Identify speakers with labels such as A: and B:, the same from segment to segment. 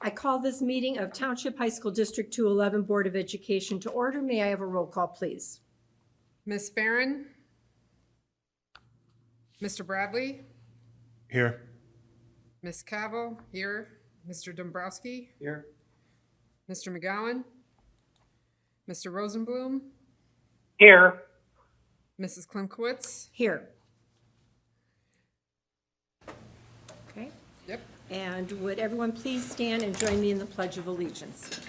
A: I call this meeting of Township High School District 211 Board of Education to order. May I have a roll call, please?
B: Ms. Barron? Mr. Bradley?
C: Here.
B: Ms. Cavill? Here. Mr. Dombrowski?
C: Here.
B: Mr. McGowan? Mr. Rosenblum?
D: Here.
B: Mrs. Klimkowitz?
A: Here. Okay.
B: Yep.
A: And would everyone please stand and join me in the Pledge of Allegiance?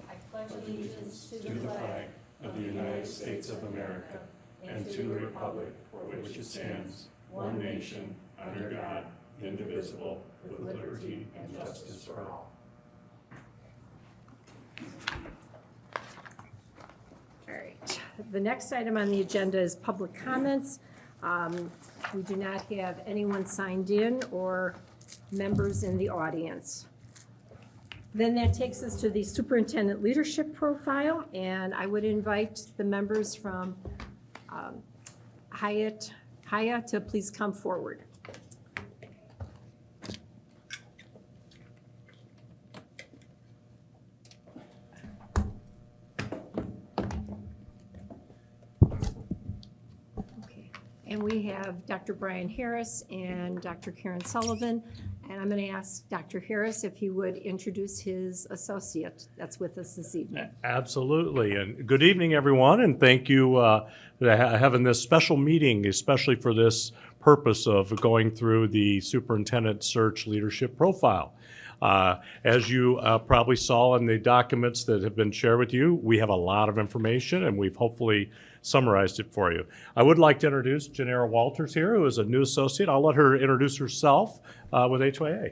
A: I pledge allegiance to
C: To the flag of the United States of America and to the republic for which it stands, one nation, under God, indivisible, with liberty and justice for all.
A: All right. The next item on the agenda is public comments. We do not have anyone signed in or members in the audience. Then that takes us to the superintendent leadership profile, and I would invite the members from Haya to please come forward. Okay, and we have Dr. Brian Harris and Dr. Karen Sullivan, and I'm going to ask Dr. Harris if he would introduce his associate that's with us this evening.
C: Absolutely, and good evening, everyone, and thank you for having this special meeting, especially for this purpose of going through the superintendent search leadership profile. As you probably saw in the documents that have been shared with you, we have a lot of information, and we've hopefully summarized it for you. I would like to introduce Janera Walters here, who is a new associate. I'll let her introduce herself with HYA.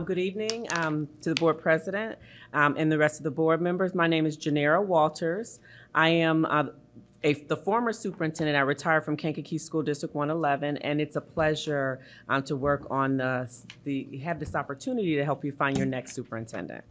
E: Good evening to the board president and the rest of the board members. My name is Janera Walters. I am the former superintendent. I retired from Kankakee School District 111, and it's a pleasure to work on have this opportunity to help you find your next superintendent.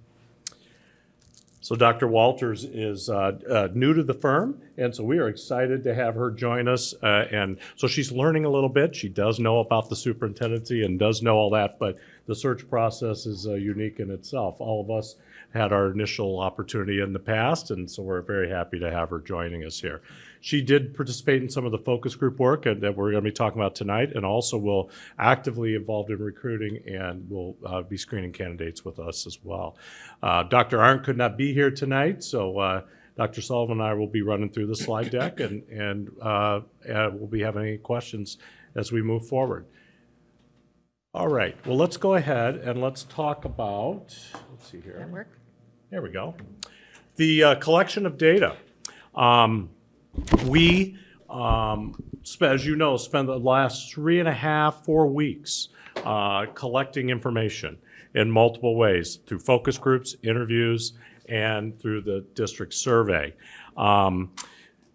C: So Dr. Walters is new to the firm, and so we are excited to have her join us. And so she's learning a little bit. She does know about the superintendency and does know all that, but the search process is unique in itself. All of us had our initial opportunity in the past, and so we're very happy to have her joining us here. She did participate in some of the focus group work that we're going to be talking about tonight, and also will actively involved in recruiting and will be screening candidates with us as well. Dr. Arndt could not be here tonight, so Dr. Sullivan and I will be running through the slide deck, and we'll be having any questions as we move forward. All right, well, let's go ahead and let's talk about, let's see here.
A: That work?
C: There we go. The collection of data. We, as you know, spent the last 4 weeks collecting information in multiple ways through focus groups, interviews, and through the district survey.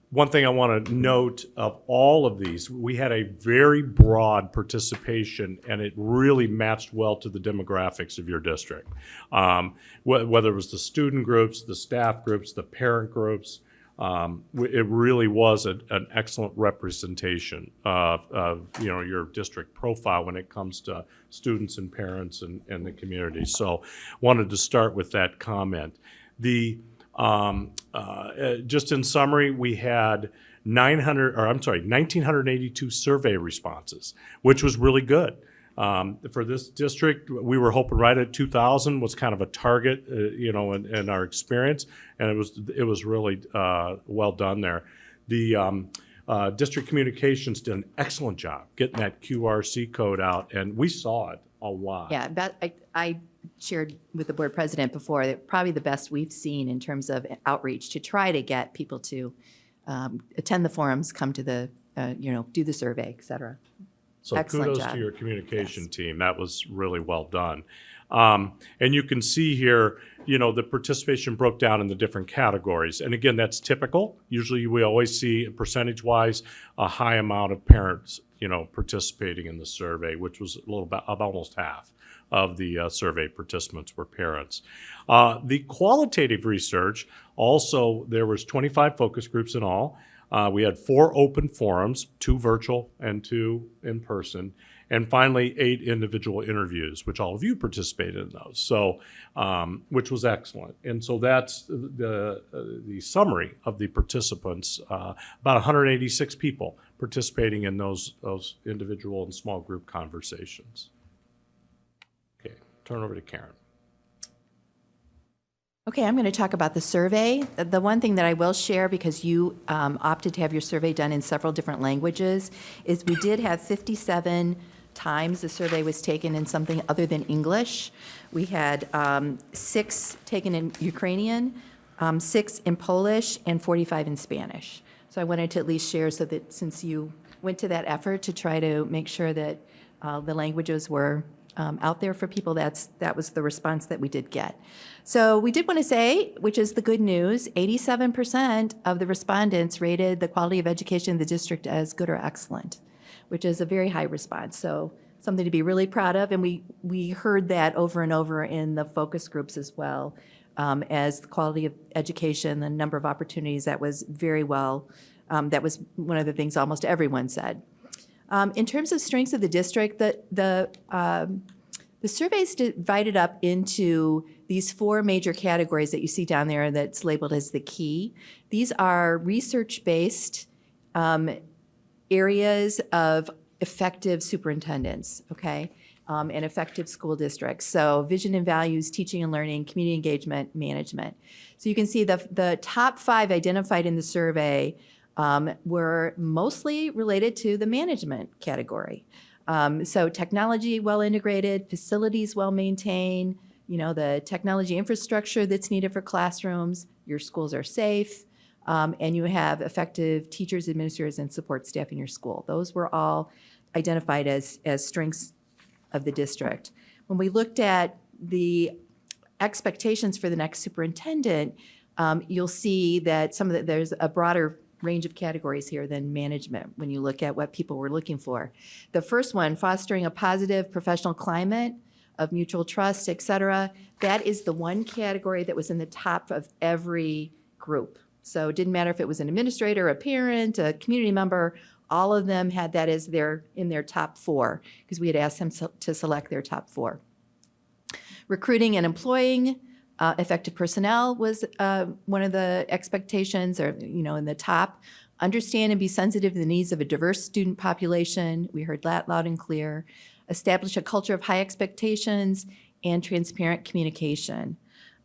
C: One thing I want to note of all of these, we had a very broad participation, and it really matched well to the demographics of your district. Whether it was the student groups, the staff groups, the parent groups, it really was an excellent representation of your district profile when it comes to students and parents and the community. So wanted to start with that comment. Just in summary, we had 1,982 survey responses, which was really good. For this district, we were hoping right at 2,000 was kind of a target, in our experience, and it was really well done there. The district communications did an excellent job getting that QRC code out, and we saw it a lot.
F: Yeah, I shared with the board president before that probably the best we've seen in terms of outreach to try to get people to attend the forums, come to the, do the survey, et cetera.
C: So
F: Excellent
C: kudos
F: job.
C: to your communication
F: Yes.
C: team. That was really well done. And you can see here, the participation broke down in the different categories. And again, that's typical. Usually we always see percentage-wise a high amount of parents, participating in the survey, which was a little bit of almost half of the survey participants were parents. The qualitative research, also there was 25 focus groups in all. We had 4 open forums, 2 virtual and 2 in person. And finally, 8 individual interviews, which all of you participated in those, so, which was excellent. And so that's the summary of the participants, about 186 people participating in those individual and small group conversations. Okay, turn over to Karen.
F: Okay, I'm going to talk about the survey. The one thing that I will share, because you opted to have your survey done in several different languages, is we did have 57 times the survey was taken in something other than English. We had 6 taken in Ukrainian, 6 in Polish, and 45 in Spanish. So I wanted to at least share, so that since you went to that effort to try to make sure that the languages were out there for people, that was the response that we did get. So we did want to say, which is the good news, 87% of the respondents rated the quality of education in the district as good or excellent, which is a very high response. So something to be really proud of. And we heard that over and over in the focus groups as well, as the quality of education, the number of opportunities, that was very well, that was one of the things almost everyone said. In terms of strengths of the district, the survey is divided up into these 4 major categories that you see down there that's labeled as the key. These are research-based areas of effective superintendents, okay, and effective school districts. So vision and values, teaching and learning, community engagement, management. So you can see the top 5 identified in the survey were mostly related to the management category. So technology well integrated, facilities well maintained, the technology infrastructure that's needed for classrooms, your schools are safe, and you have effective teachers, administrators, and support staff in your school. Those were all identified as strengths of the district. When we looked at the expectations for the next superintendent, you'll see that there's a broader range of categories here than management when you look at what people were looking for. The first one, fostering a positive professional climate of mutual trust, et cetera, that is the one category that was in the top of every group. So it didn't matter if it was an administrator, a parent, a community member, all of them had that as in their top 4, because we had asked them to select their top 4. Recruiting and employing effective personnel was one of the expectations, or in the top. Understand and be sensitive to the needs of a diverse student population. We heard that loud and clear. Establish a culture of high expectations and transparent communication.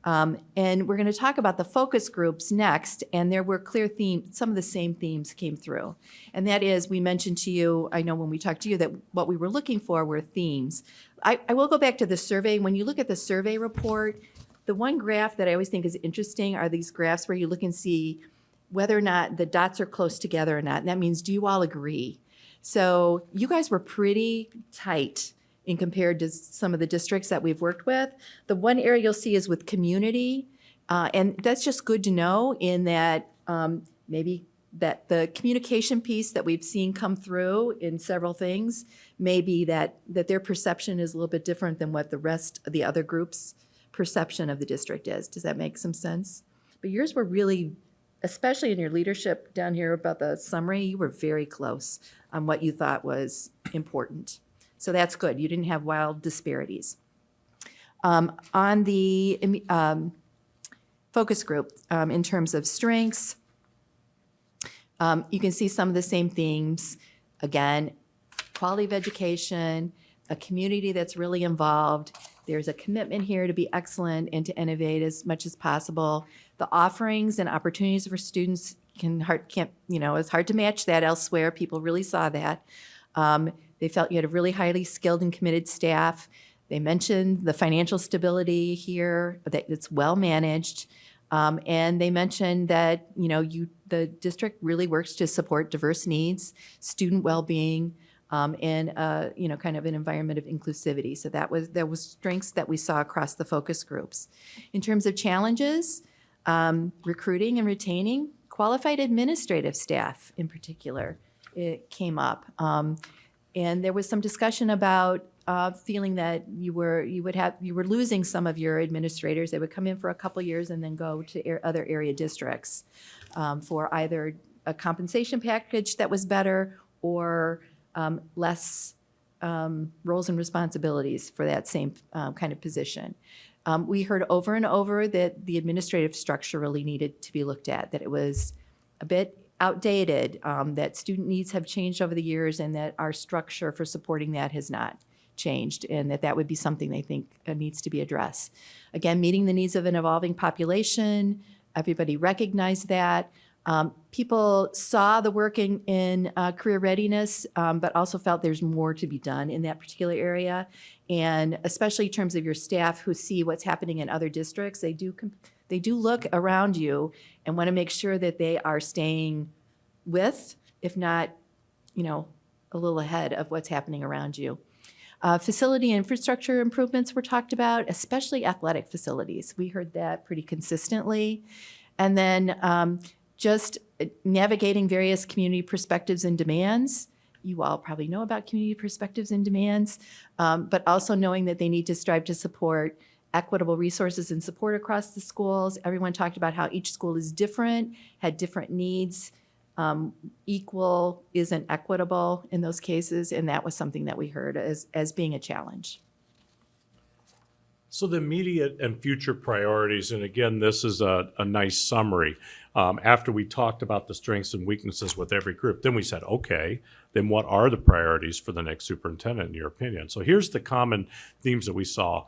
F: And we're going to talk about the focus groups next, and there were clear themes. Some of the same themes came through. And that is, we mentioned to you, I know when we talked to you, that what we were looking for were themes. I will go back to the survey. When you look at the survey report, the one graph that I always think is interesting are these graphs where you look and see whether or not the dots are close together or not. And that means, do you all agree? So you guys were pretty tight in compared to some of the districts that we've worked with. The one area you'll see is with community. And that's just good to know, in that maybe that the communication piece that we've seen come through in several things, maybe that their perception is a little bit different than what the rest of the other groups' perception of the district is. Does that make some sense? But yours were really, especially in your leadership down here about the summary, you were very close on what you thought was important. So that's good. You didn't have wild disparities. On the focus group, in terms of strengths, you can see some of the same themes. Again, quality of education, a community that's really involved. There's a commitment here to be excellent and to innovate as much as possible. The offerings and opportunities for students it's hard to match that elsewhere. People really saw that. They felt you had a really highly skilled and committed staff. They mentioned the financial stability here, that it's well managed. And they mentioned that, the district really works to support diverse needs, student well-being, and kind of an environment of inclusivity. So there was strengths that we saw across the focus groups. In terms of challenges, recruiting and retaining qualified administrative staff in particular, it came up. And there was some discussion about feeling that you were losing some of your administrators. They would come in for a couple years and then go to other area districts for either a compensation package that was better or less roles and responsibilities for that same kind of position. We heard over and over that the administrative structure really needed to be looked at, that it was a bit outdated, that student needs have changed over the years, and that our structure for supporting that has not changed, and that would be something they think needs to be addressed. Again, meeting the needs of an evolving population, everybody recognized that. People saw the work in career readiness, but also felt there's more to be done in that particular area. And especially in terms of your staff who see what's happening in other districts, they do look around you and want to make sure that they are staying with, if not, a little ahead of what's happening around you. Facility infrastructure improvements were talked about, especially athletic facilities. We heard that pretty consistently. And then just navigating various community perspectives and demands. You all probably know about community perspectives and demands, but also knowing that they need to strive to support equitable resources and support across the schools. Everyone talked about how each school is different, had different needs. Equal isn't equitable in those cases, and that was something that we heard as being a challenge.
C: So the immediate and future priorities, and again, this is a nice summary. After we talked about the strengths and weaknesses with every group, then we said, okay, then what are the priorities for the next superintendent in your opinion? So here's the common themes that we saw.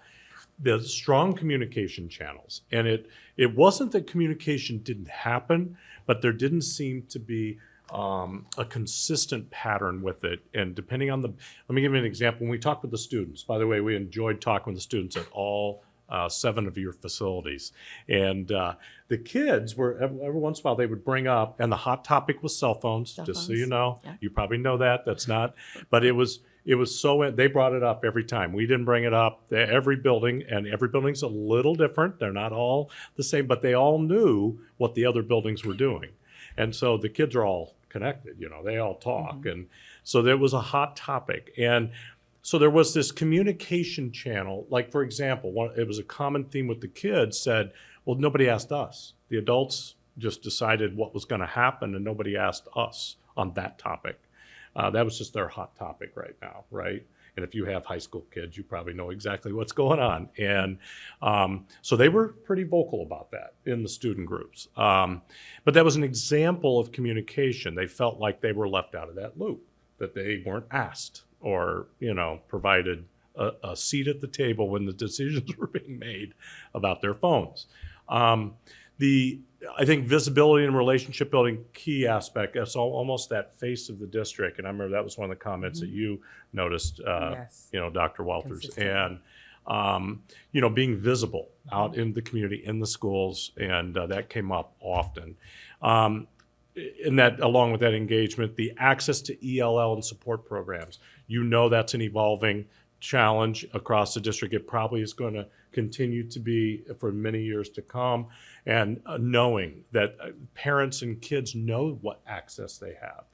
C: The strong communication channels. And it wasn't that communication didn't happen, but there didn't seem to be a consistent pattern with it. And depending on let me give you an example. When we talked with the students, by the way, we enjoyed talking with the students at all 7 of your facilities. And the kids were, every once in a while, they would bring up, and the hot topic was cell phones, just so you know.
F: Yeah.
C: You probably know that. That's not, but it was so, they brought it up every time. We didn't bring it up. Every building, and every building's a little different. They're not all the same, but they all knew what the other buildings were doing. And so the kids are all connected, they all talk. Mm-hmm. And so there was a hot topic. And so there was this communication channel. Like, for example, it was a common theme with the kids said, well, nobody asked us. The adults just decided what was going to happen, and nobody asked us on that topic. That was just their hot topic right now, right? And if you have high school kids, you probably know exactly what's going on. And so they were pretty vocal about that in the student groups. But that was an example of communication. They felt like they were left out of that loop, that they weren't asked or, provided a seat at the table when the decisions were being made about their phones. I think visibility and relationship building, key aspect. It's almost that face of the district. And I remember that was one of the comments that you noticed,
E: Yes.
C: Dr. Walters.
E: Consistent.
C: And, being visible out in the community, in the schools, and that came up often. And that, along with that engagement, the access to ELL and support programs. That's an evolving challenge across the district. It probably is going to continue to be for many years to come. And knowing that parents and kids know what access they have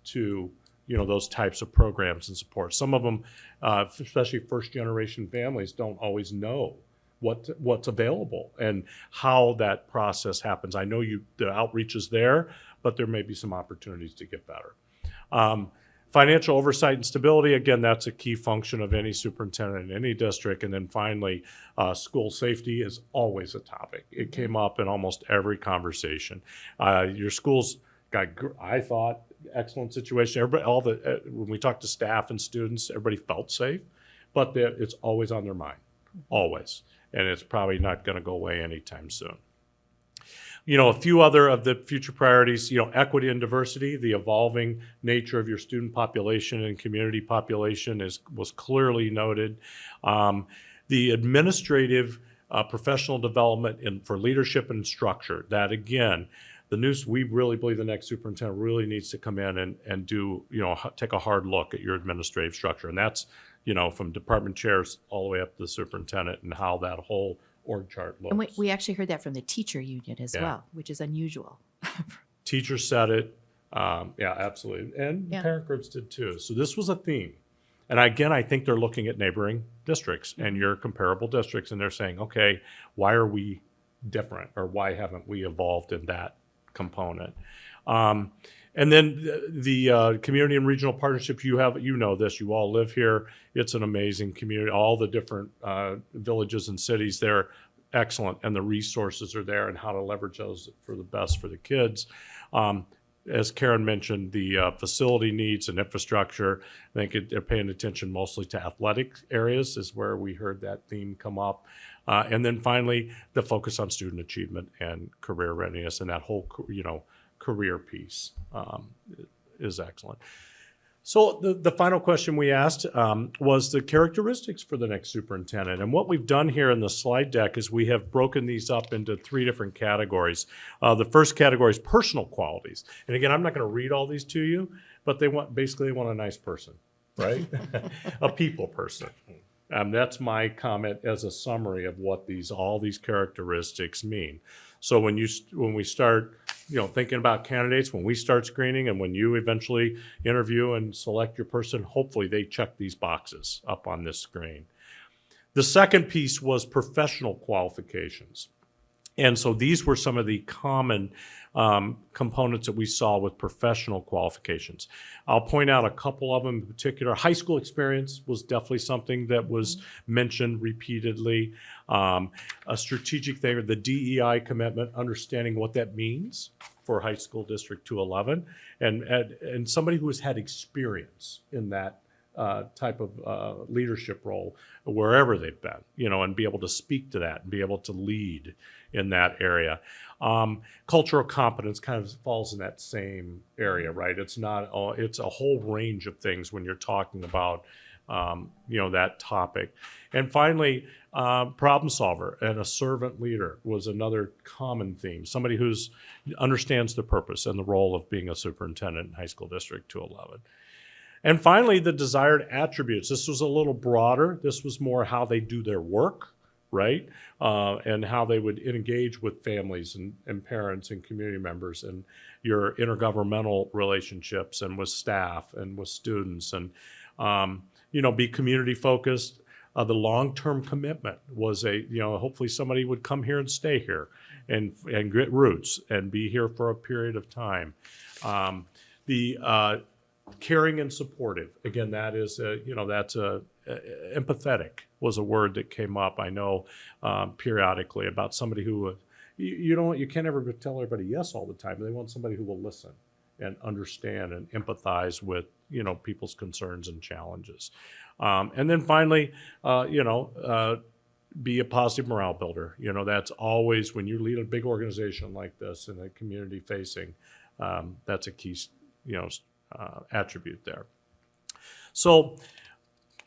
C: to, those types of programs and support. Some of them, especially first-generation families, don't always know what's available and how that process happens. I know the outreach is there, but there may be some opportunities to get better. Financial oversight and stability, again, that's a key function of any superintendent in any district. And then finally, school safety is always a topic. It came up in almost every conversation. Your schools got, I thought, excellent situation. Everybody, when we talked to staff and students, everybody felt safe, but it's always on their mind, always. And it's probably not going to go away anytime soon. A few other of the future priorities, equity and diversity, the evolving nature of your student population and community population was clearly noted. The administrative professional development for leadership and structure, that again, we really believe the next superintendent really needs to come in and do, take a hard look at your administrative structure. And that's, from department chairs all the way up to the superintendent and how that whole org chart looks.
F: And we actually heard that from the teacher union as well, which is unusual.
C: Teachers said it. Yeah, absolutely. And parent groups did too. So this was a theme. And again, I think they're looking at neighboring districts and your comparable districts, and they're saying, okay, why are we different, or why haven't we evolved in that component? And then the community and regional partnerships, you know this, you all live here. It's an amazing community. All the different villages and cities there, excellent. And the resources are there and how to leverage those for the best for the kids. As Karen mentioned, the facility needs and infrastructure, I think they're paying attention mostly to athletic areas is where we heard that theme come up. And then finally, the focus on student achievement and career readiness and that whole, career piece is excellent. So the final question we asked was the characteristics for the next superintendent. And what we've done here in the slide deck is we have broken these up into 3 different categories. The first category is personal qualities. And again, I'm not going to read all these to you, but they want a nice person, right? A people person. That's my comment as a summary of what all these characteristics mean. So when we start, thinking about candidates, when we start screening and when you eventually interview and select your person, hopefully they check these boxes up on this screen. The second piece was professional qualifications. And so these were some of the common components that we saw with professional qualifications. I'll point out a couple of them in particular. High school experience was definitely something that was mentioned repeatedly. A strategic thing, the DEI commitment, understanding what that means for High School District 211, and somebody who has had experience in that type of leadership role wherever they've been, and be able to speak to that and be able to lead in that area. Cultural competence kind of falls in that same area, right? It's a whole range of things when you're talking about, that topic. And finally, problem solver and a servant leader was another common theme. Somebody who understands the purpose and the role of being a superintendent in High School District 211. And finally, the desired attributes. This was a little broader. This was more how they do their work, right? And how they would engage with families and parents and community members and your intergovernmental relationships and with staff and with students and, be community focused. The long-term commitment was hopefully somebody would come here and stay here and get roots and be here for a period of time. Caring and supportive. Again, that is, empathetic was a word that came up, I know, periodically about somebody who, you can't ever tell everybody yes all the time. They want somebody who will listen and understand and empathize with, people's concerns and challenges. And then finally, be a positive morale builder. That's always, when you lead a big organization like this and a community facing, that's a key, attribute there. So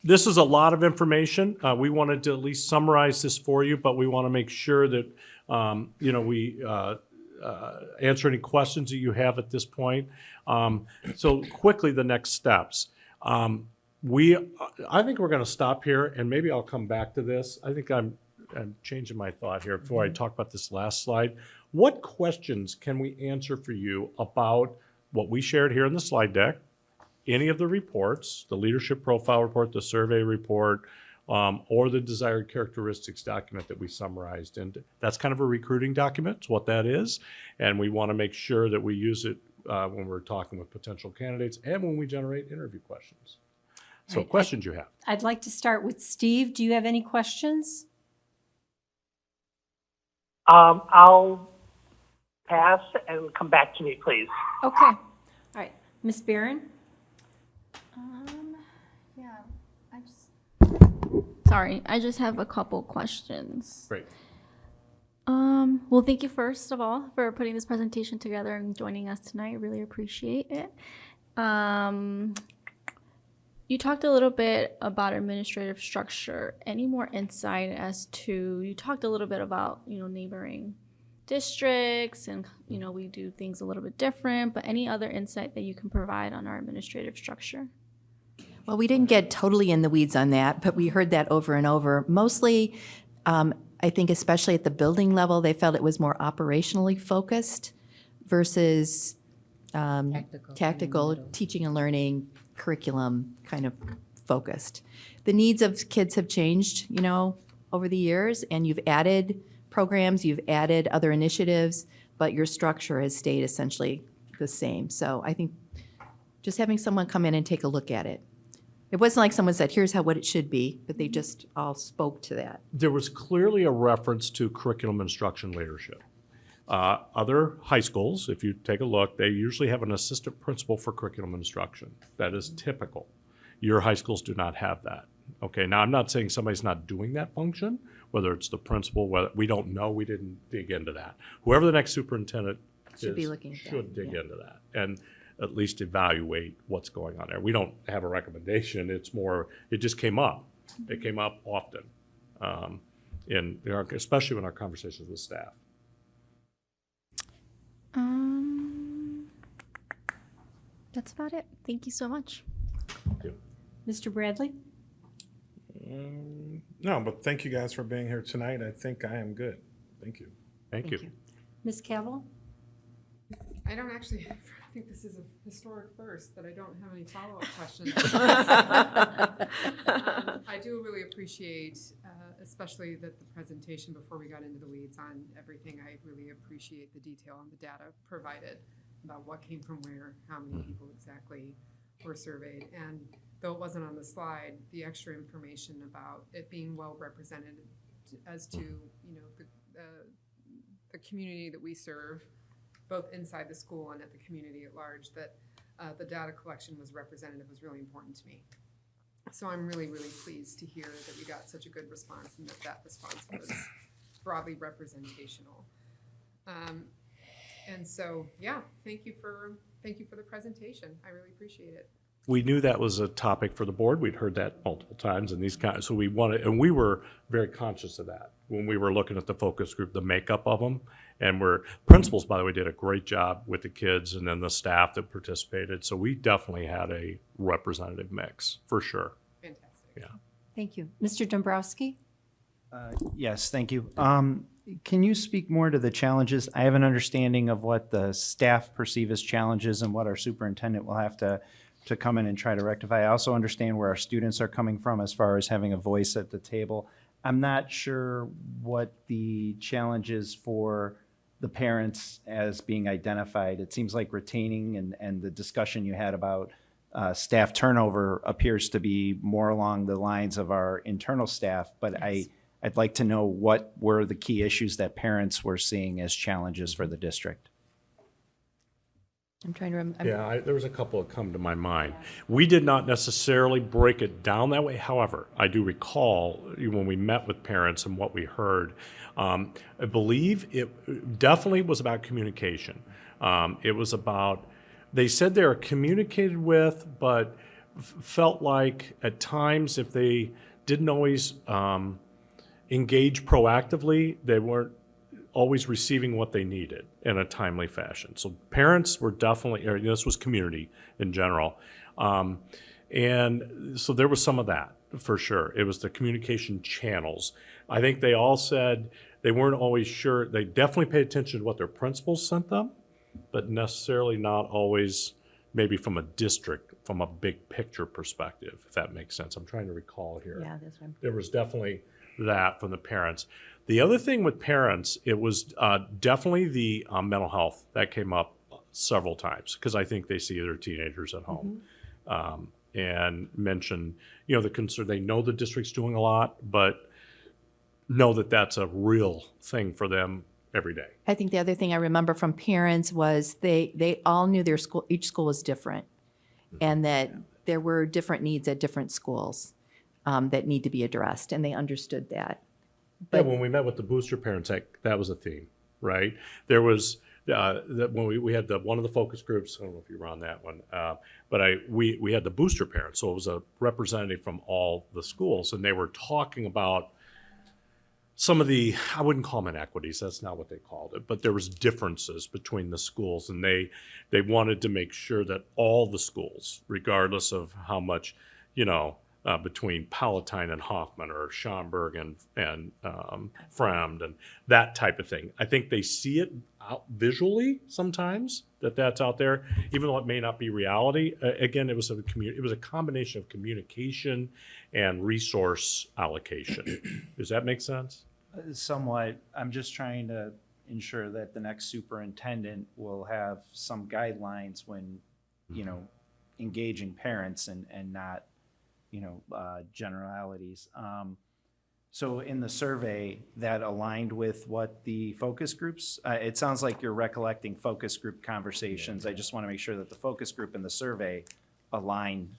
C: this is a lot of information. We wanted to at least summarize this for you, but we want to make sure that we answer any questions that you have at this point. So quickly, the next steps. I think we're going to stop here, and maybe I'll come back to this. I think I'm changing my thought here before I talk about this last slide. What questions can we answer for you about what we shared here in the slide deck, any of the reports, the leadership profile report, the survey report, or the desired characteristics document that we summarized? And that's kind of a recruiting document, it's what that is. And we want to make sure that we use it when we're talking with potential candidates and when we generate interview questions. So
A: Right.
C: questions you have?
A: I'd like to start with Steve. Do you have any questions?
D: I'll pass and come back to me, please.
A: Okay. All right. Ms. Barron?
G: Yeah, I just have a couple questions.
C: Great.
G: Well, thank you first of all for putting this presentation together and joining us tonight. I really appreciate it. You talked a little bit about administrative structure. Any more insight as to, you talked a little bit about, neighboring districts and, we do things a little bit different, but any other insight that you can provide on our administrative structure?
F: Well, we didn't get totally in the weeds on that, but we heard that over and over. Mostly, I think especially at the building level, they felt it was more operationally focused versus tactical teaching and learning, curriculum kind of focused. The needs of kids have changed, over the years, and you've added programs, you've added other initiatives, but your structure has stayed essentially the same. So I think just having someone come in and take a look at it. It wasn't like someone said, here's what it should be, but they just all spoke to that.
C: There was clearly a reference to curriculum instruction leadership. Other high schools, if you take a look, they usually have an assistant principal for curriculum instruction. That is typical. Your high schools do not have that. Okay, now I'm not saying somebody's not doing that function, whether it's the principal, whether, we don't know, we didn't dig into that. Whoever the next superintendent
F: Should be
C: is,
F: looking at that,
C: should dig
F: yeah.
C: into that and at least evaluate what's going on there. We don't have a recommendation, it's more, it just came up. It came up often, especially in our conversations with staff.
G: That's about it. Thank you so much.
A: Mr. Bradley?
H: No, but thank you guys for being here tonight. I think I am good. Thank you.
C: Thank you.
A: Ms. Cavill?
B: I don't actually, I think this is a historic first, that I don't have any follow-up questions. I do really appreciate, especially the presentation before we got into the weeds on everything. I really appreciate the detail on the data provided about what came from where, how many people exactly were surveyed. And though it wasn't on the slide, the extra information about it being well represented as to, you know, the community that we serve, both inside the school and at the community at large, that the data collection was representative was really important to me. So I'm really, really pleased to hear that we got such a good response and that response was broadly representational. And so, yeah, thank you for the presentation. I really appreciate it.
C: We knew that was a topic for the board. We'd heard that multiple times and these kinds, so we wanted, and we were very conscious of that when we were looking at the focus group, the makeup of them. And principals, by the way, did a great job with the kids and then the staff that participated. So we definitely had a representative mix, for sure.
B: Fantastic.
C: Yeah.
A: Thank you. Mr. Dombrowski?
I: Yes, thank you. Can you speak more to the challenges? I have an understanding of what the staff perceive as challenges and what our superintendent will have to come in and try to rectify. I also understand where our students are coming from as far as having a voice at the table. I'm not sure what the challenge is for the parents as being identified. It seems like retaining and the discussion you had about staff turnover appears to be more along the lines of our internal staff, but
A: Yes.
I: I'd like to know what were the key issues that parents were seeing as challenges for the district.
F: I'm trying to remember.
C: Yeah, there was a couple that come to my mind. We did not necessarily break it down that way. However, I do recall when we met with parents and what we heard, I believe it definitely was about communication. It was about, they said they were communicated with, but felt like at times if they didn't always engage proactively, they weren't always receiving what they needed in a timely fashion. So parents were definitely, or this was community in general. And so there was some of that for sure. It was the communication channels. I think they all said they weren't always sure. They definitely paid attention to what their principals sent them, but necessarily not always maybe from a district, from a big picture perspective, if that makes sense. I'm trying to recall here.
F: Yeah, that's right.
C: There was definitely that from the parents. The other thing with parents, it was definitely the mental health that came up several times because I think they see their teenagers at home and mention, you know, the concern. They know the district's doing a lot, but know that that's a real thing for them every day.
F: I think the other thing I remember from parents was they all knew their school, each school was different, and that there were different needs at different schools that need to be addressed, and they understood that.
C: Yeah, when we met with the booster parents, that was a theme, right? There was when we had one of the focus groups. I don't know if you were on that one, but we had the booster parents, so it was a representative from all the schools, and they were talking about some of the, I wouldn't call them inequities, that's not what they called it, but there was differences between the schools, and they wanted to make sure that all the schools, regardless of how much, you know, between Palatine and Hoffman or Schaumburg and Fremd and that type of thing. I think they see it out visually sometimes that's out there, even though it may not be reality. Again, it was a combination of communication and resource allocation. Does that make sense?
I: Somewhat. I'm just trying to ensure that the next superintendent will have some guidelines when, engaging parents and not, generalities. So in the survey, that aligned with what the focus groups, it sounds like you're recollecting focus group conversations. I just want to make sure that the focus group and the survey align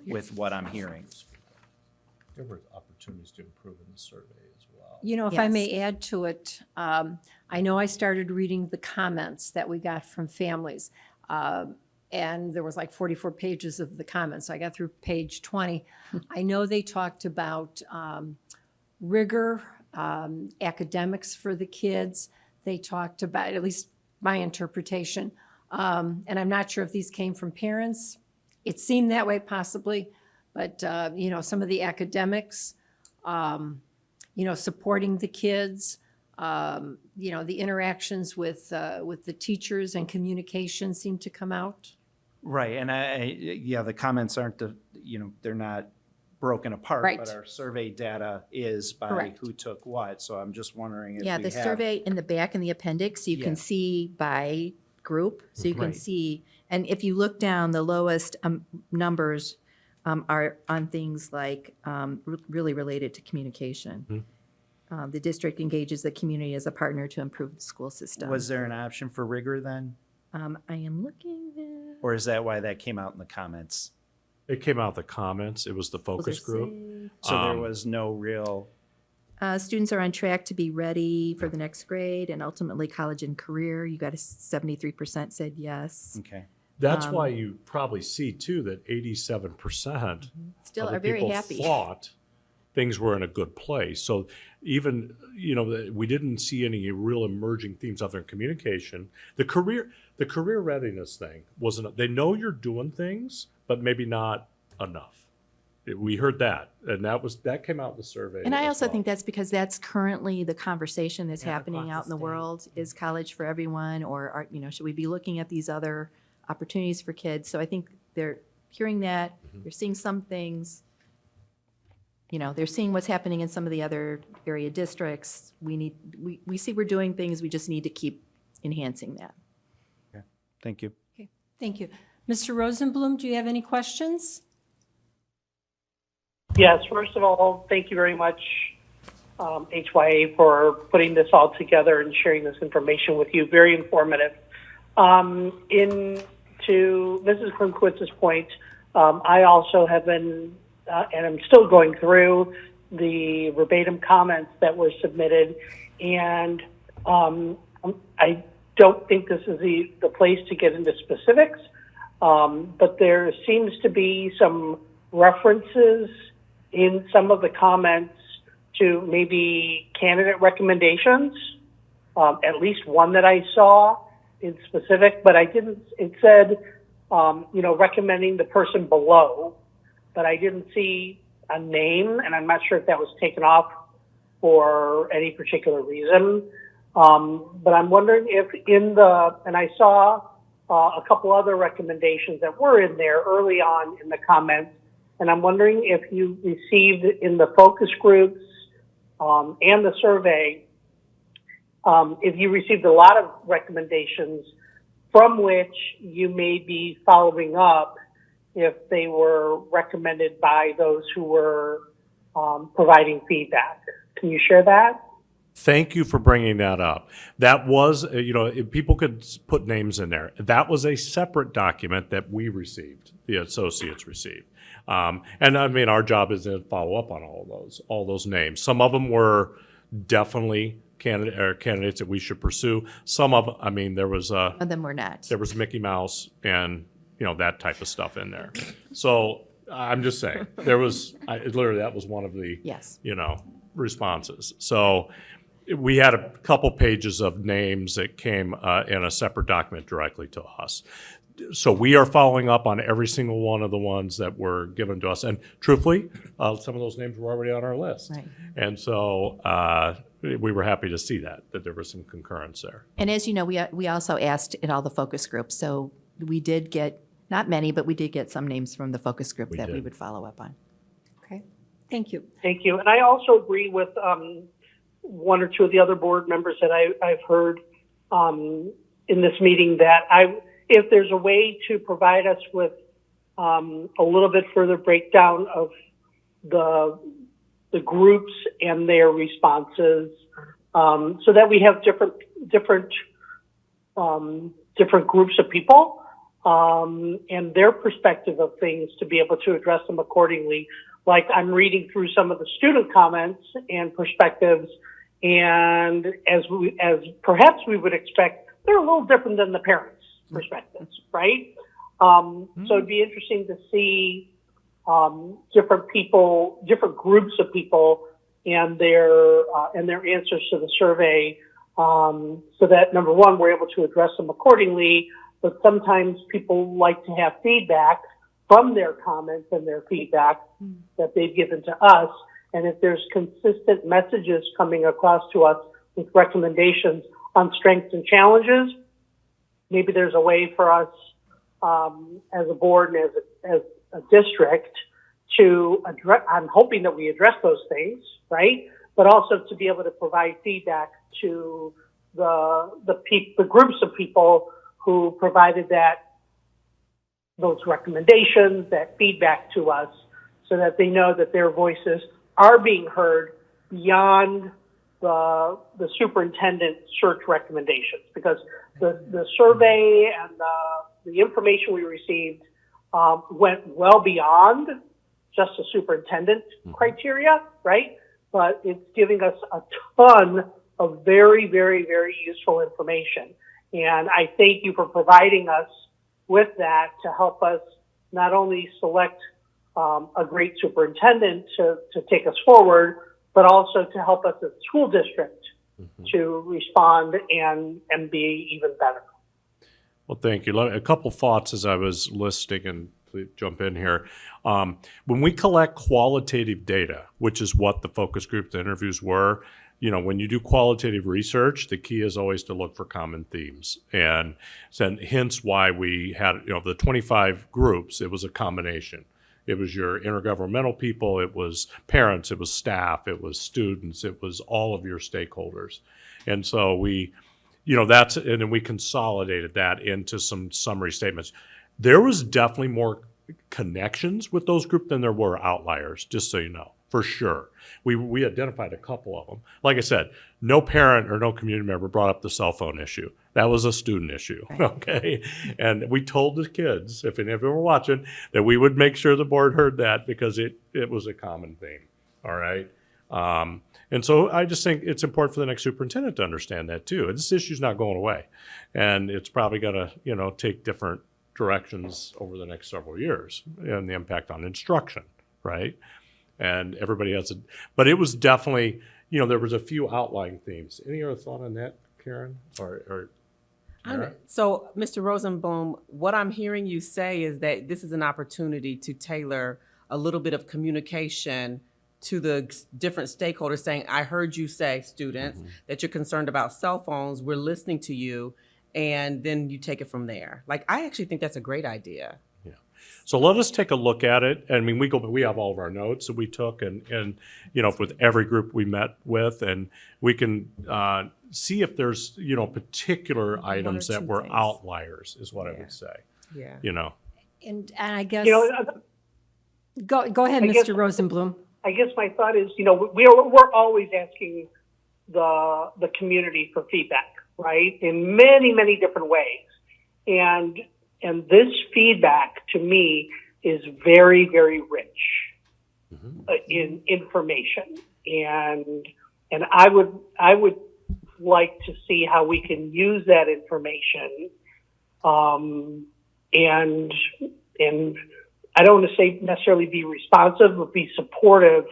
I: with what I'm hearing.
C: There were opportunities to improve in the survey as well.
A: If I
F: Yes.
A: may add to it, I know I started reading the comments that we got from families. And there was like 44 pages of the comments. So I got through page 20. I know they talked about rigor, academics for the kids. They talked about, at least my interpretation, and I'm not sure if these came from parents. It seemed that way possibly, but, some of the academics, supporting the kids, the interactions with the teachers and communication seemed to come out.
I: Right, and the comments aren't they're not broken apart,
A: Right.
I: but our survey data is by
A: Correct.
I: who took what, so I'm just wondering if we
F: Yeah,
I: have.
F: the survey in the back in the appendix, you
I: Yeah.
F: can see by group, so you can
I: Right.
F: see, and if you look down, the lowest numbers are on things like really related to communication. The district engages the community as a partner to improve the school system.
I: Was there an option for rigor then?
F: I am looking there.
I: Or is that why that came out in the comments?
C: It came out the comments. It was the focus group.
I: So there
C: Um,
I: was no real,
F: Students are on track to be ready for the next grade and ultimately college and career. You got a 73% said yes.
I: okay.
C: That's why you probably see too that 87%
F: Still
C: of the
F: are very
C: people
F: happy.
C: thought things were in a good place. So even, we didn't see any real emerging themes other than communication. The career readiness thing wasn't, they know you're doing things, but maybe not enough. We heard that, and that came out in the survey.
F: And I
C: as
F: also
C: well.
F: think that's because that's currently the conversation that's
E: Yeah,
F: happening
E: across
F: out in
E: the
F: the
E: state.
F: world. Is college for everyone, or should we be looking at these other opportunities for kids? So I think they're hearing that, they're seeing some things. They're seeing what's happening in some of the other area districts. We see we're doing things, we just need to keep enhancing that.
I: Thank you.
A: Thank you. Mr. Rosenblum, do you have any questions?
D: Yes, first of all, thank you very much, HYA, for putting this all together and sharing this information with you. Very informative. To Mrs. Klimkowitz's point, I also have been, and I'm still going through the verbatim comments that were submitted, and I don't think this is the place to get into specifics, but there seems to be some references in some of the comments to maybe candidate recommendations, at least one that I saw in specific, but I didn't, it said, recommending the person below, but I didn't see a name, and I'm not sure if that was taken off for any particular reason. But I'm wondering if and I saw a couple other recommendations that were in there early on in the comments, and I'm wondering if you received in the focus groups and the survey, if you received a lot of recommendations from which you may be following up if they were recommended by those who were providing feedback. Can you share that?
C: Thank you for bringing that up. That was, if people could put names in there. That was a separate document that we received, the associates received. And I mean, our job is to follow up on all those names. Some of them were definitely candidates that we should pursue. Some of them, I mean, there was
F: Some of them were not.
C: there was Mickey Mouse and, that type of stuff in there. So I'm just saying, literally, that was one of the,
F: Yes.
C: responses. So we had a couple pages of names that came in a separate document directly to us. So we are following up on every single one of the ones that were given to us. And truthfully, some of those names were already on our list.
F: Right.
C: And so we were happy to see that there was some concurrence there.
F: And as you know, we also asked in all the focus groups, so we did get, not many, but we did get some names from the focus group that we
C: did.
F: would follow up on.
A: Okay, thank you.
D: Thank you. And I also agree with one or two of the other board members that I've heard in this meeting that if there's a way to provide us with a little bit further breakdown of the groups and their responses, so that we have different groups of people and their perspective of things to be able to address them accordingly. Like I'm reading through some of the student comments and perspectives, and as perhaps we would expect, they're a little different than the parents' perspectives, right? So it'd be interesting to see different people, different groups of people, and their answers to the survey, so that number one, we're able to address them accordingly. But sometimes people like to have feedback from their comments and their feedback that they've given to us. And if there's consistent messages coming across to us with recommendations on strengths and challenges, maybe there's a way for us as a board and as a district to address. I'm hoping that we address those things, right? But also to be able to provide feedback to the groups of people who provided those recommendations, that feedback to us, so that they know that their voices are being heard beyond the superintendent search recommendations, because the survey and the information we received went well beyond just the superintendent criteria, right? But it's giving us a ton of very, very, very useful information. And I thank you for providing us with that to help us not only select a great superintendent to take us forward, but also to help us as a school district to respond and be even better.
C: Well, thank you. A couple thoughts as I was listening, and please jump in here. When we collect qualitative data, which is what the focus group, the interviews were, when you do qualitative research, the key is always to look for common themes. And hence why we had, the 25 groups, it was a combination. It was your intergovernmental people, it was parents, it was staff, it was students, it was all of your stakeholders. And so we, and then we consolidated that into some summary statements. There was definitely more connections with those groups than there were outliers, just so you know, for sure. We identified a couple of them. Like I said, no parent or no community member brought up the cell phone issue. That was a student issue, okay? And we told the kids, if any of them were watching, that we would make sure the board heard that because it was a common theme, all right? And so I just think it's important for the next superintendent to understand that too. This issue's not going away. And it's probably gonna, take different directions over the next several years and the impact on instruction, right? And everybody has but it was definitely, there was a few outlying themes. Any other thought on that, Karen? Or
E: So, Mr. Rosenblum, what I'm hearing you say is that this is an opportunity to tailor a little bit of communication to the different stakeholders, saying, I heard you say, students, that you're concerned about cell phones. We're listening to you. And then you take it from there. Like, I actually think that's a great idea.
C: Yeah. So let us take a look at it. I mean, we have all of our notes that we took and with every group we met with, and we can see if there's, particular items that were outliers is what I would say.
E: Yeah.
A: And I guess, go ahead, Mr. Rosenblum.
D: I guess my thought is, we're always asking the community for feedback, right? In many, many different ways. And this feedback to me is very, very rich in information. And I would like to see how we can use that information. And I don't want to say necessarily be responsive, but be supportive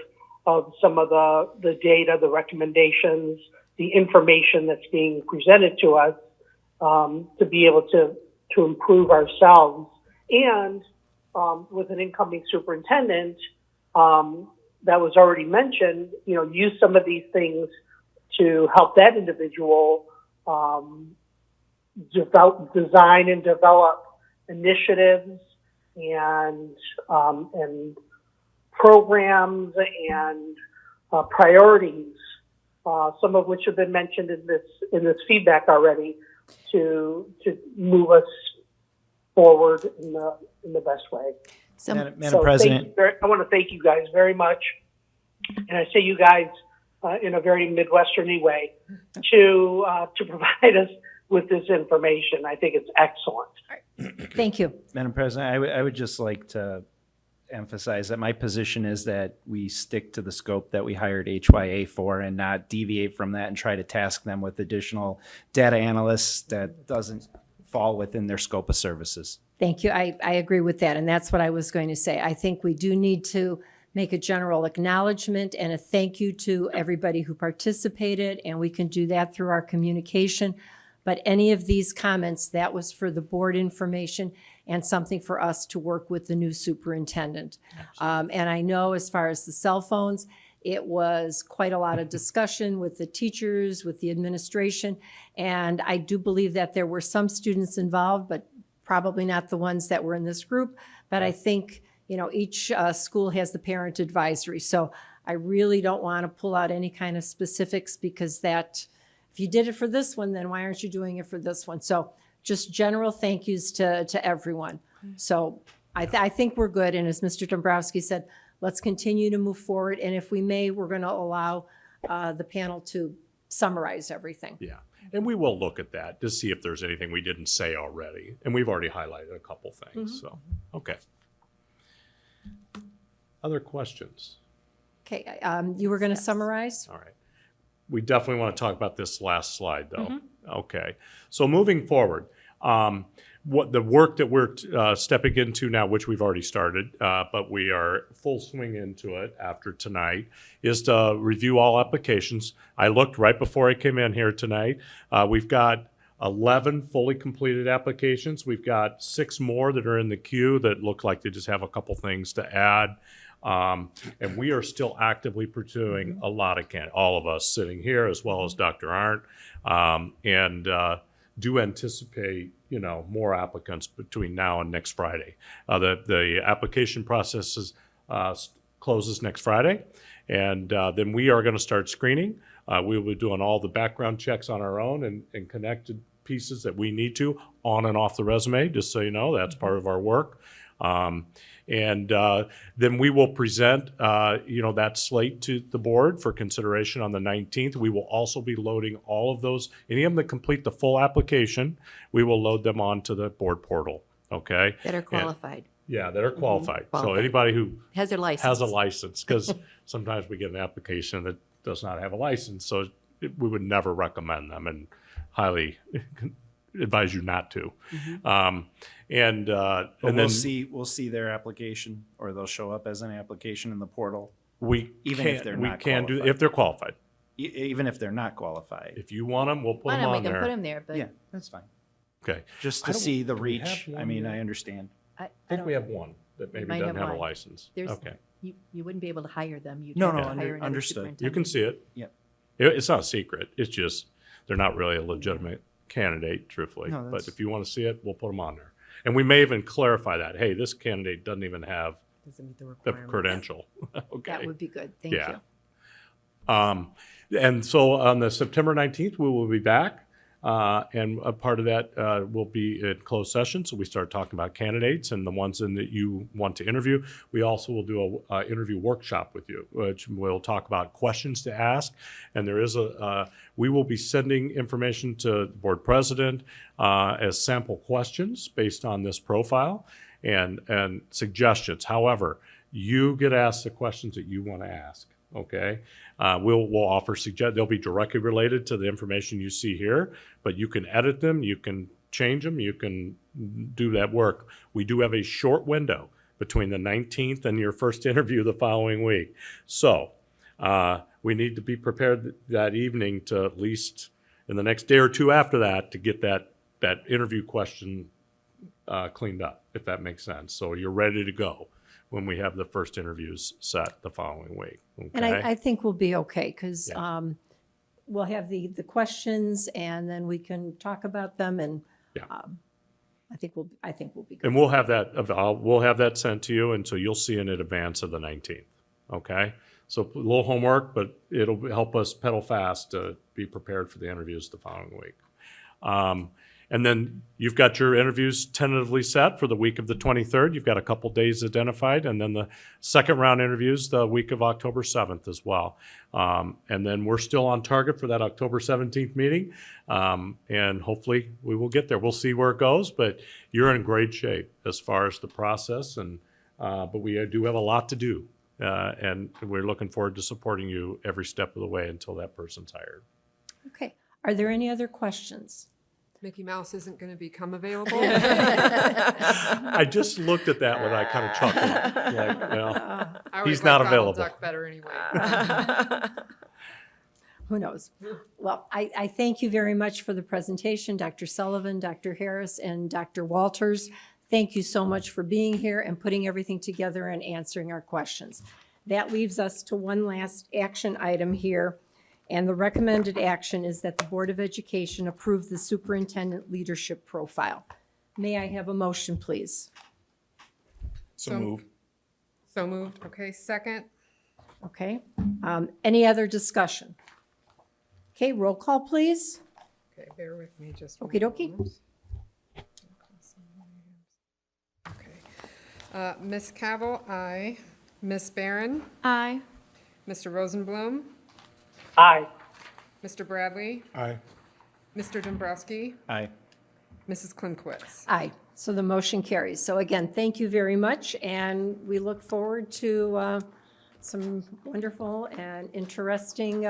D: of some of the data, the recommendations, the information that's being presented to us, to be able to improve ourselves. And with an incoming superintendent, that was already mentioned, use some of these things to help that individual design and develop initiatives and programs and priorities some of which have been mentioned in this feedback already, to move us forward in the best way.
F: So,
I: Madam President.
D: I want to thank you guys very much, and I say you guys in a very Midwesterny way, to provide us with this information. I think it's excellent.
A: Thank you.
I: Madam President, I would just like to emphasize that my position is that we stick to the scope that we hired HYA for and not deviate from that and try to task them with additional data analysts that doesn't fall within their scope of services.
A: Thank you. I agree with that, and that's what I was going to say. I think we do need to make a general acknowledgement and a thank you to everybody who participated, and we can do that through our communication. But any of these comments, that was for the board information and something for us to work with the new superintendent. And I know as far as the cell phones, it was quite a lot of discussion with the teachers, with the administration. And I do believe that there were some students involved, but probably not the ones that were in this group. But I think, each school has the parent advisory. So I really don't want to pull out any kind of specifics, because if you did it for this one, then why aren't you doing it for this one? So just general thank yous to everyone. So I think we're good. And as Mr. Dombrowski said, let's continue to move forward. And if we may, we're going to allow the panel to summarize everything.
C: Yeah, and we will look at that to see if there's anything we didn't say already. And we've already highlighted a couple things, so, okay. Other questions?
A: Okay, you were going to summarize?
C: All right. We definitely want to talk about this last slide, though. Okay. So moving forward, what the work that we're stepping into now, which we've already started, but we are full swing into it after tonight, is to review all applications. I looked right before I came in here tonight. We've got 11 fully completed applications. We've got 6 more that are in the queue that look like they just have a couple things to add. And we are still actively pursuing a lot of candidates, all of us sitting here, as well as Dr. Arndt, and do anticipate, more applicants between now and next Friday. The application process closes next Friday, and then we are going to start screening. We will be doing all the background checks on our own and connected pieces that we need to on and off the resume, just so you know, that's part of our work. And then we will present, that slate to the board for consideration on the 19th. We will also be loading all of those, any of them that complete the full application, we will load them onto the board portal, okay?
F: that are qualified.
C: Yeah, that are qualified. So
F: Qualified.
C: anybody who
F: Has their license.
C: has a license, because sometimes we get an application that does not have a license, so we would never recommend them and highly advise you not to.
I: But
C: And
I: we'll
C: then
I: see their application, or they'll show up as an application in the portal,
C: we
I: even
C: can,
I: if they're
C: we
I: not
C: can do,
I: qualified.
C: if they're qualified.
I: even if they're not qualified.
C: If you want them, we'll put
F: Why
C: them
F: not, we
C: on
F: can put
C: there.
F: them there, but
I: Yeah, that's fine.
C: Okay.
I: Just
C: I
I: to
C: don't-
I: see the
C: do we have
I: reach. I
C: one
I: mean,
C: yet?
I: I understand.
F: I
C: think we
F: don't-
C: have one that maybe
F: might
C: doesn't
F: have
C: have a
F: one.
C: license.
F: There's-
C: Okay.
F: You wouldn't be able to hire them. You'd
I: No,
F: have
I: no,
F: to hire another
I: understood.
F: superintendent.
C: You can see it.
I: Yep.
C: It's not a secret. It's just, they're not really a legitimate candidate, truthfully.
I: No,
C: But
I: that's-
C: if you want to see it, we'll put them on there. And we may even clarify that, hey, this candidate doesn't even have
F: Doesn't meet the
C: the
F: requirements.
C: credential. Okay.
A: That would be good. Thank
C: Yeah.
A: you.
C: And so on the September 19th, we will be back. And a part of that will be in closed session. So we start talking about candidates and the ones that you want to interview. We also will do a interview workshop with you, which we'll talk about questions to ask. And there is we will be sending information to the board president as sample questions based on this profile and suggestions. However, you get asked the questions that you want to ask. Okay, we'll offer they'll be directly related to the information you see here, but you can edit them, you can change them, you can do that work. We do have a short window between the 19th and your first interview the following week. So we need to be prepared that evening to at least in the next day or two after that to get that interview question cleaned up, if that makes sense. So you're ready to go when we have the first interviews set the following week. Okay?
A: And I think we'll be okay, because
C: Yeah.
A: we'll have the questions, and then we can talk about them, and
C: Yeah.
A: I think we'll be good.
C: And we'll have that sent to you, and so you'll see it in advance of the 19th. Okay? So a little homework, but it'll help us pedal fast to be prepared for the interviews the following week. And then you've got your interviews tentatively set for the week of the 23rd. You've got a couple days identified, and then the second round interviews the week of October 7th as well. And then we're still on target for that October 17th meeting, and hopefully we will get there. We'll see where it goes, but you're in great shape as far as the process, and but we do have a lot to do, and we're looking forward to supporting you every step of the way until that person's hired.
A: Okay. Are there any other questions?
B: Mickey Mouse isn't going to become available.
C: I just looked at that when I kind of chuckled. Like, well,
B: I always
C: he's not
B: liked Donald
C: available.
B: Duck better anyway.
A: Who knows? Well, I thank you very much for the presentation, Dr. Sullivan, Dr. Harris, and Dr. Walters. Thank you so much for being here and putting everything together and answering our questions. That leaves us to one last action item here. And the recommended action is that the Board of Education approve the superintendent leadership profile. May I have a motion, please?
H: So move.
B: So moved. Okay, second.
A: Okay. Any other discussion? Okay, roll call, please.
B: Okay, bear with me just one
A: Okey-dokey.
B: moment. Okay. Ms. Cavill, aye. Ms. Barron,
G: Aye.
B: Mr. Rosenblum,
D: Aye.
B: Mr. Bradley,
H: Aye.
B: Mr. Dombrowski,
I: Aye.
B: Mrs. Klimkowitz.
A: Aye. So the motion carries. So again, thank you very much, and we look forward to some wonderful and interesting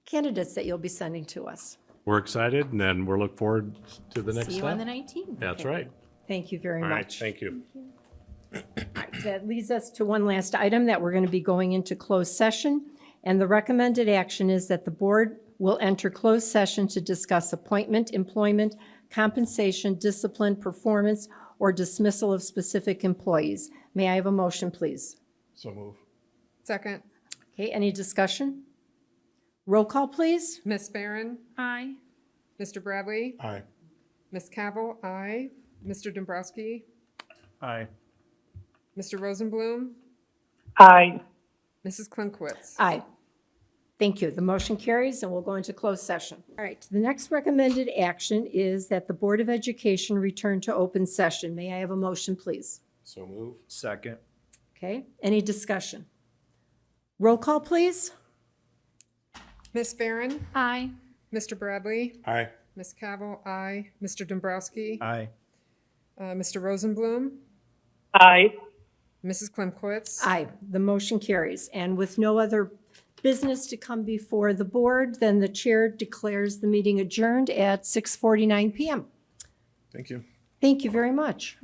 A: candidates that you'll be sending to us.
C: We're excited, and then we'll look forward to the next
F: See you
C: step.
F: on the 19th.
C: That's right.
A: Thank you very
C: All right,
A: much.
C: thank you.
A: That leads us to one last item that we're going to be going into closed session. And the recommended action is that the board will enter closed session to discuss appointment, employment, compensation, discipline, performance, or dismissal of specific employees. May I have a motion, please?
H: So move.
B: Second,
A: Okay, any discussion? Roll call, please.
B: Ms. Barron,
G: Aye.
B: Mr. Bradley,
H: Aye.
B: Ms. Cavill, aye. Mr. Dombrowski,
I: Aye.
B: Mr. Rosenblum,
D: Aye.
B: Mrs. Klimkowitz.
A: Aye. Thank you. The motion carries, and we'll go into closed session. All right, the next recommended action is that the Board of Education return to open session. May I have a motion, please?
H: So move.
I: Second.
A: Okay, any discussion? Roll call, please.
B: Ms. Barron,
G: Aye.
B: Mr. Bradley,
H: Aye.
B: Ms. Cavill, aye. Mr. Dombrowski,
I: Aye.
B: Mr. Rosenblum,
D: Aye.
B: Mrs. Klimkowitz.
A: Aye, the motion carries. And with no other business to come before the board, then the chair declares the meeting adjourned at 6:49 PM.
H: Thank you.
A: Thank you very much.